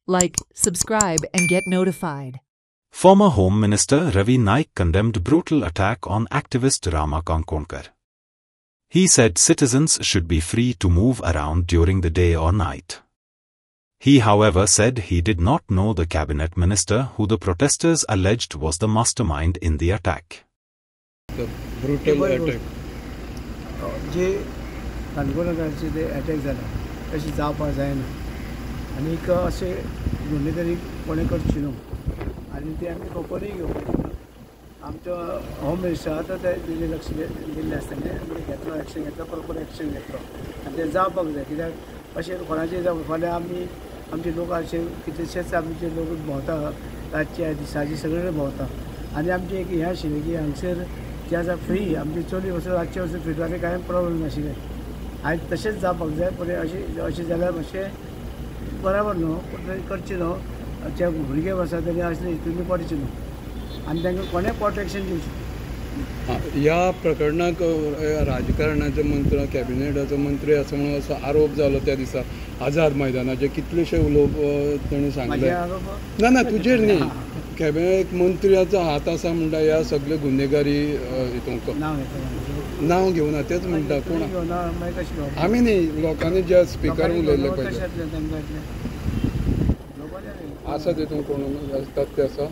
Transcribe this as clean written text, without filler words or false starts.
like, subscribe and get notified. Former Home Minister Ravi Naik condemned brutal attack on activist Rama Kankonkar. He said citizens should be free to move around during the day or night. He however said he did not know the cabinet minister who the protesters alleged was the mastermind in the attack. The brutal attack. जे काणकोणकारांचे ते attack जाला तशें जावपाक जायना आनीक अशें गुन्हेगारी कोणें करची न्हू आनी ती आमी खबरूय घेवपाची आमचो होम मिनिस्टर आतां ते लक्ष दिल्लें आसतना आमी घेतलो एक्शन घेतलो प्रॉपर एक्शन घेतलो आनी तें जावपाक जाय कित्याक अशें कोणाचें जावं फाल्यां आमी आमचे लोक अशे कितलेशेच आमचे लोक भोंवता रातचे दिसाचे सगळे भोंवता आनी आमचें एक हें आशिल्लें की हांगसर जे आसा फ्री आमची चली वचून रातचे वचून फिरताले कांय प्रॉब्लेम नाशिल्लें आयज तशेंच जावपाक जाय पूण अशें जाल्यार मातशें बराबर न्हू पूण करचें न्हू जे भुरगे आसा तेणी असले हितून पडचे न्हू आनी तांकां कोणें प्रोटेक्शन दिवचें. ह्या प्रकरणाक राजकारणाचो मंत्री कॅबिनेटाचो मंत्री आसा म्हणून असो आरोप जालो त्या दिसा आझाद मैदानाचे कितलेशे उलोवप ताणें सांगले ना तुजेर न्ही कॅबिनेट मंत्र्याचो हात आसा म्हणटा ह्या सगळे गुन्हेगारी हितूंक नांव घेवना तेच म्हणटा कोण आमी न्ही लोकांनी जे स्पिकर उलयल्ले पळय आसा तितून कोण असतात ते आसा.